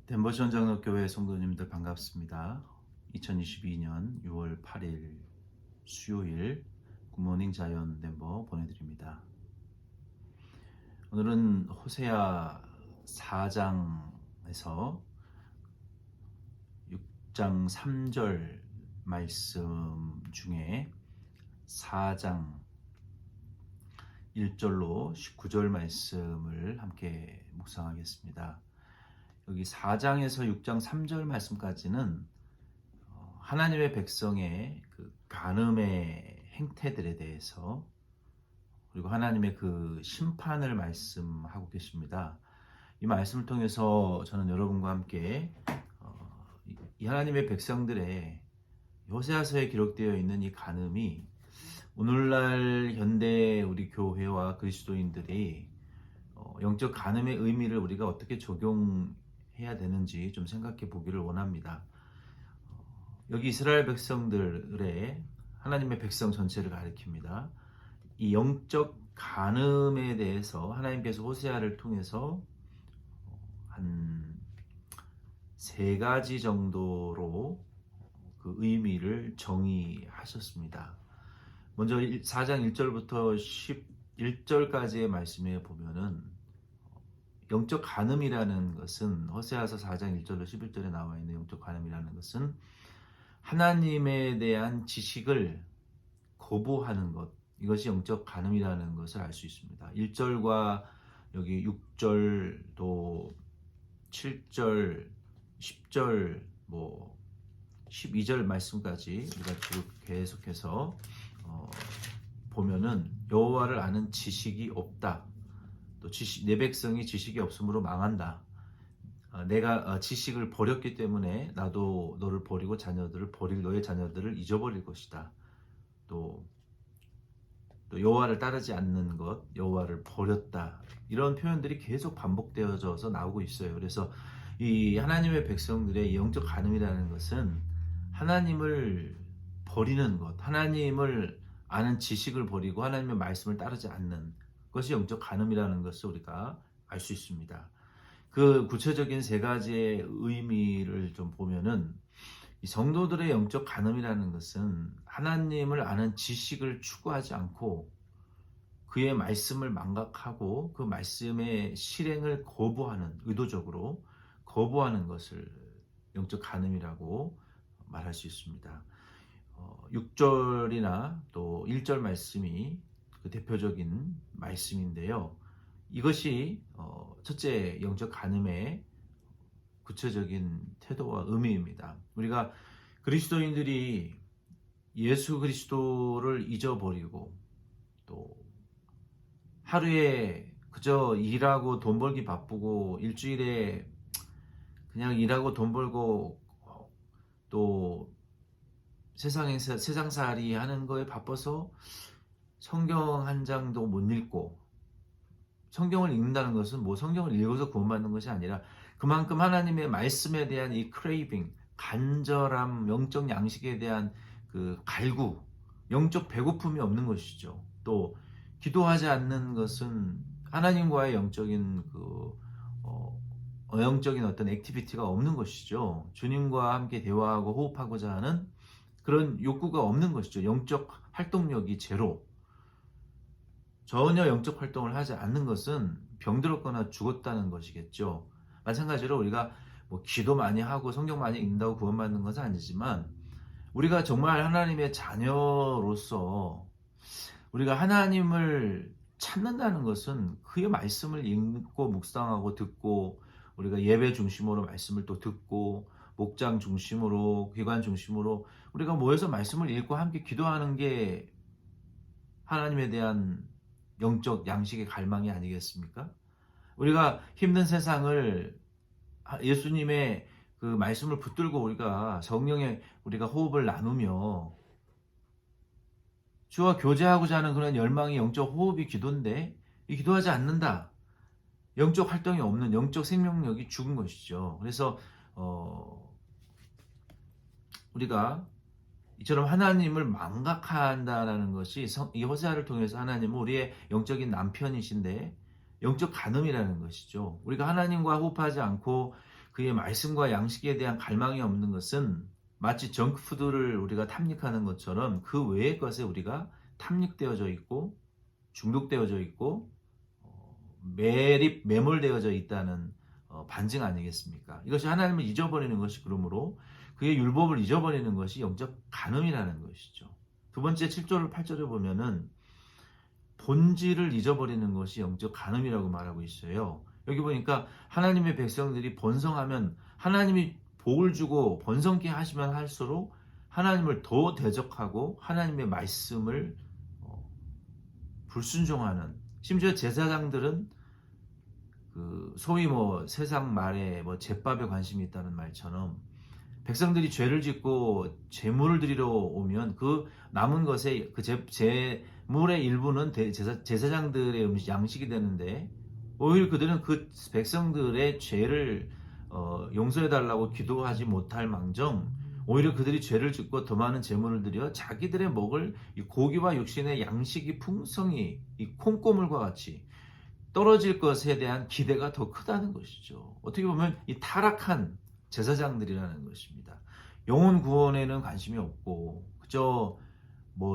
덴버시 장로교회 성도님들 반갑습니다. 2022년 6월 8일 수요일 굿모닝 자연 덴버 보내드립니다. 오늘은 호세아 4장에서 6장 3절 말씀 중에 4장 1절로 19절 말씀을 함께 묵상하겠습니다. 여기 4장에서 6장 3절 말씀까지는 하나님의 백성의 그 간음의 행태들에 대해서 그리고 하나님의 그 심판을 말씀하고 계십니다. 이 말씀을 통해서 저는 여러분과 함께 이 하나님의 백성들의 호세아서에 기록되어 있는 이 간음이 오늘날 현대 우리 교회와 그리스도인들이 영적 간음의 의미를 우리가 어떻게 적용해야 되는지 좀 생각해 보기를 원합니다. 여기 이스라엘 백성들의 하나님의 백성 전체를 가리킵니다. 이 영적 간음에 대해서 하나님께서 호세아를 통해서 한 3가지 정도로 그 의미를 정의하셨습니다. 먼저 4장 1절부터 11절까지의 말씀에 보면은 영적 간음이라는 것은 호세아서 4장 1절로 11절에 나와 있는 영적 간음이라는 것은 하나님에 대한 지식을 거부하는 것, 이것이 영적 간음이라는 것을 알 수 있습니다. 1절과 여기 6절 또 7절 10절 12절 말씀까지 우리가 계속해서 보면은 여호와를 아는 지식이 없다. 또 내 백성이 지식이 없으므로 망한다. 내가 지식을 버렸기 때문에 나도 너를 버리고 너의 자녀들을 잊어버릴 것이다. 또 여호와를 따르지 않는 것, 여호와를 버렸다. 이런 표현들이 계속 반복되어져서 나오고 있어요. 그래서 이 하나님의 백성들의 영적 간음이라는 것은 하나님을 버리는 것, 하나님을 아는 지식을 버리고 하나님의 말씀을 따르지 않는 것이 영적 간음이라는 것을 우리가 알 수 있습니다. 그 구체적인 3가지의 의미를 좀 보면은 이 성도들의 영적 간음이라는 것은 하나님을 아는 지식을 추구하지 않고 그의 말씀을 망각하고 그 말씀의 실행을 거부하는, 의도적으로 거부하는 것을 영적 간음이라고 말할 수 있습니다. 6절이나 또 1절 말씀이 그 대표적인 말씀인데요. 이것이 첫째 영적 간음의 구체적인 태도와 의미입니다. 우리가 그리스도인들이 예수 그리스도를 잊어버리고 또 하루에 그저 일하고 돈 벌기 바쁘고 일주일에 그냥 일하고 돈 벌고 또 세상살이 하는 거에 바빠서 성경 한 장도 못 읽고, 성경을 읽는다는 것은 성경을 읽어서 구원받는 것이 아니라 그만큼 하나님의 말씀에 대한 이 크레이빙, 간절함, 영적 양식에 대한 그 갈구, 영적 배고픔이 없는 것이죠. 또 기도하지 않는 것은 하나님과의 영적인 영적인 어떤 액티비티가 없는 것이죠. 주님과 함께 대화하고 호흡하고자 하는 그런 욕구가 없는 것이죠. 영적 활동력이 제로. 전혀 영적 활동을 하지 않는 것은 병들었거나 죽었다는 것이겠죠. 마찬가지로 우리가 기도 많이 하고 성경 많이 읽는다고 구원받는 것은 아니지만 우리가 정말 하나님의 자녀로서 우리가 하나님을 찾는다는 것은 그의 말씀을 읽고 묵상하고 듣고 우리가 예배 중심으로 말씀을 또 듣고 목장 중심으로 기관 중심으로 우리가 모여서 말씀을 읽고 함께 기도하는 게 하나님에 대한 영적 양식의 갈망이 아니겠습니까? 우리가 힘든 세상을 예수님의 그 말씀을 붙들고 우리가 성령에 우리가 호흡을 나누며 주와 교제하고자 하는 그런 열망이 영적 호흡이 기도인데 이 기도하지 않는다. 영적 활동이 없는, 영적 생명력이 죽은 것이죠. 그래서 우리가 이처럼 하나님을 망각한다라는 것이 이 호세아를 통해서 하나님은 우리의 영적인 남편이신데 영적 간음이라는 것이죠. 우리가 하나님과 호흡하지 않고 그의 말씀과 양식에 대한 갈망이 없는 것은 마치 정크푸드를 우리가 탐닉하는 것처럼 그 외의 것에 우리가 탐닉되어져 있고 중독되어져 있고 매몰되어져 있다는 반증 아니겠습니까? 이것이 하나님을 잊어버리는 것이 그러므로 그의 율법을 잊어버리는 것이 영적 간음이라는 것이죠. 두 번째 7절 8절에 보면은 본질을 잊어버리는 것이 영적 간음이라고 말하고 있어요. 여기 보니까 하나님의 백성들이 번성하면 하나님이 복을 주고 번성케 하시면 할수록 하나님을 더 대적하고 하나님의 말씀을 불순종하는, 심지어 제사장들은 그 소위 세상 말에 제밥에 관심이 있다는 말처럼 백성들이 죄를 짓고 제물을 드리러 오면 그 남은 것에 그 제물의 일부는 제사장들의 양식이 되는데 오히려 그들은 그 백성들의 죄를 용서해 달라고 기도하지 못할 망정 오히려 그들이 죄를 짓고 더 많은 제물을 드려 자기들의 먹을 이 고기와 육신의 양식이 풍성히 이 콩고물과 같이 떨어질 것에 대한 기대가 더 크다는 것이죠. 어떻게 보면 이 타락한 제사장들이라는 것입니다. 영혼 구원에는 관심이 없고 그저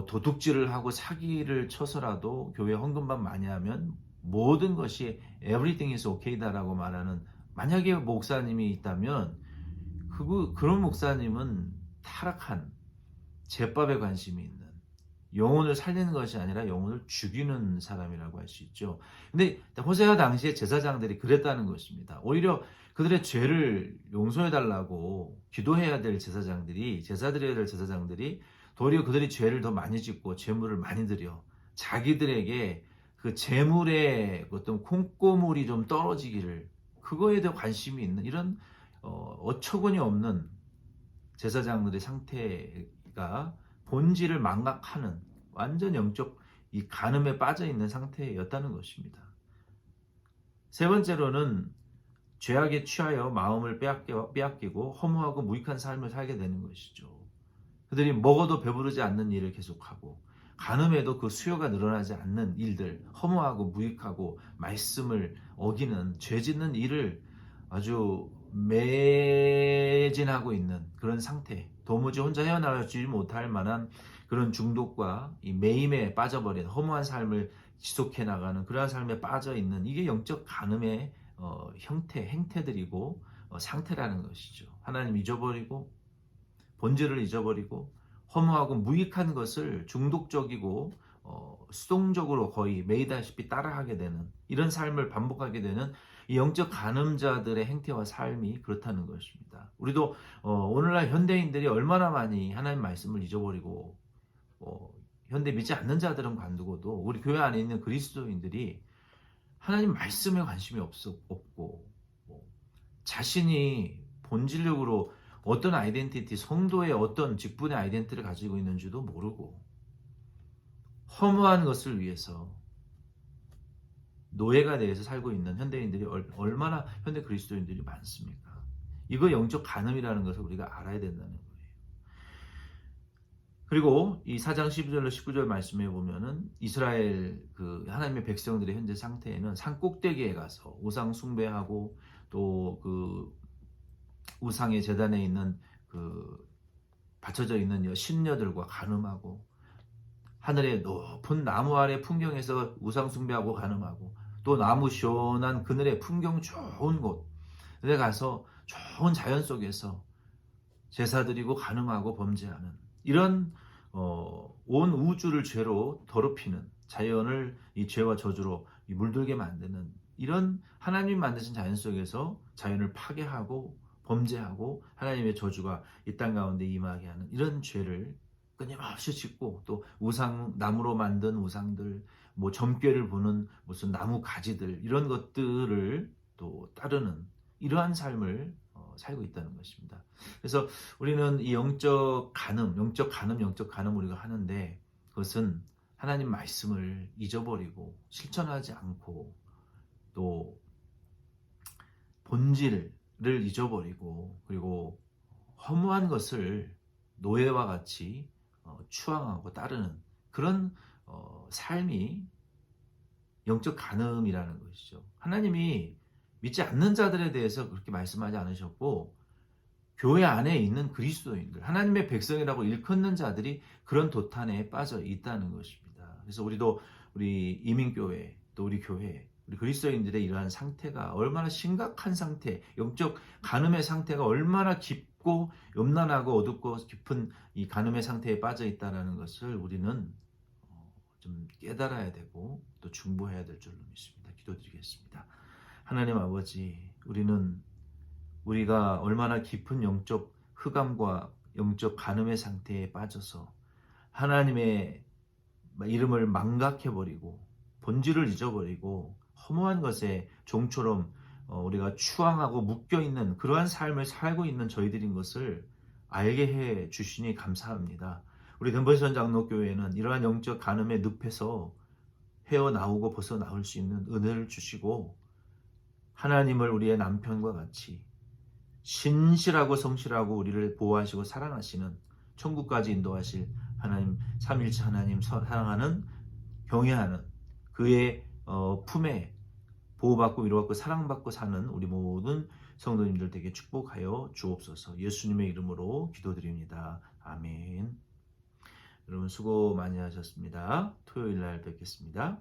도둑질을 하고 사기를 쳐서라도 교회 헌금만 많이 하면 모든 것이 everything is okay다라고 말하는, 만약에 목사님이 있다면 그런 목사님은 타락한 제밥에 관심이 있는, 영혼을 살리는 것이 아니라 영혼을 죽이는 사람이라고 할 수 있죠. 근데 호세아 당시에 제사장들이 그랬다는 것입니다. 오히려 그들의 죄를 용서해 달라고 기도해야 될 제사장들이, 제사드려야 될 제사장들이 도리어 그들이 죄를 더 많이 짓고 제물을 많이 드려 자기들에게 그 제물의 어떤 콩고물이 좀 떨어지기를, 그거에 대해 관심이 있는 이런 어처구니 없는 제사장들의 상태가 본질을 망각하는 완전 영적 이 간음에 빠져 있는 상태였다는 것입니다. 세 번째로는 죄악에 취하여 마음을 빼앗기고 허무하고 무익한 삶을 살게 되는 것이죠. 그들이 먹어도 배부르지 않는 일을 계속하고 간음에도 그 수요가 늘어나지 않는 일들, 허무하고 무익하고 말씀을 어기는 죄 짓는 일을 아주 매진하고 있는 그런 상태, 도무지 혼자 헤어나오지 못할 만한 그런 중독과 이 매임에 빠져버린 허무한 삶을 지속해 나가는 그러한 삶에 빠져 있는, 이게 영적 간음의 행태들이고 상태라는 것이죠. 하나님 잊어버리고 본질을 잊어버리고 허무하고 무익한 것을 중독적이고 수동적으로 거의 매이다시피 따라하게 되는 이런 삶을 반복하게 되는 이 영적 간음자들의 행태와 삶이 그렇다는 것입니다. 우리도 오늘날 현대인들이 얼마나 많이 하나님 말씀을 잊어버리고 현대 믿지 않는 자들은 관두고도 우리 교회 안에 있는 그리스도인들이 하나님 말씀에 관심이 없고 자신이 본질적으로 어떤 아이덴티티, 성도의 어떤 직분의 아이덴티티를 가지고 있는지도 모르고 허무한 것을 위해서 노예가 되어서 살고 있는 현대인들이 얼마나 현대 그리스도인들이 많습니까? 이거 영적 간음이라는 것을 우리가 알아야 된다는 거예요. 그리고 이 4장 12절로 19절 말씀에 보면은 이스라엘 그 하나님의 백성들의 현재 상태에는 산 꼭대기에 가서 우상 숭배하고 또 그 우상의 제단에 있는 그 받쳐져 있는 신녀들과 간음하고 하늘의 높은 나무 아래 풍경에서 우상 숭배하고 간음하고 또 나무 시원한 그늘의 풍경 좋은 곳에 가서 좋은 자연 속에서 제사드리고 간음하고 범죄하는 이런 온 우주를 죄로 더럽히는, 자연을 이 죄와 저주로 물들게 만드는 이런 하나님이 만드신 자연 속에서 자연을 파괴하고 범죄하고 하나님의 저주가 이 땅 가운데 임하게 하는 이런 죄를 끊임없이 짓고 또 나무로 만든 우상들, 점괘를 보는 무슨 나무 가지들 이런 것들을 또 따르는 이러한 삶을 살고 있다는 것입니다. 그래서 우리는 이 영적 간음 우리가 하는데 그것은 하나님 말씀을 잊어버리고 실천하지 않고 또 본질을 잊어버리고 그리고 허무한 것을 노예와 같이 추앙하고 따르는 그런 삶이 영적 간음이라는 것이죠. 하나님이 믿지 않는 자들에 대해서 그렇게 말씀하지 않으셨고 교회 안에 있는 그리스도인들, 하나님의 백성이라고 일컫는 자들이 그런 도탄에 빠져 있다는 것입니다. 그래서 우리도 우리 이민교회, 또 우리 교회, 우리 그리스도인들의 이러한 상태가 얼마나 심각한 상태, 영적 간음의 상태가 얼마나 깊고 염난하고 어둡고 깊은 이 간음의 상태에 빠져 있다는 것을 우리는 좀 깨달아야 되고 또 중보해야 될 줄로 믿습니다. 기도드리겠습니다. 하나님 아버지, 우리가 얼마나 깊은 영적 흑암과 영적 간음의 상태에 빠져서 하나님의 이름을 망각해버리고 본질을 잊어버리고 허무한 것에 종처럼 우리가 추앙하고 묶여있는 그러한 삶을 살고 있는 저희들인 것을 알게 해 주시니 감사합니다. 우리 덴버시전 장로교회는 이러한 영적 간음의 늪에서 헤어나오고 벗어나올 수 있는 은혜를 주시고 하나님을 우리의 남편과 같이 신실하고 성실하고 우리를 보호하시고 사랑하시는 천국까지 인도하실 하나님, 삼일체 하나님 사랑하는 경외하는 그의 품에 보호받고 위로받고 사랑받고 사는 우리 모든 성도님들 되게 축복하여 주옵소서. 예수님의 이름으로 기도드립니다. 아멘. 여러분 수고 많이 하셨습니다. 토요일 날 뵙겠습니다.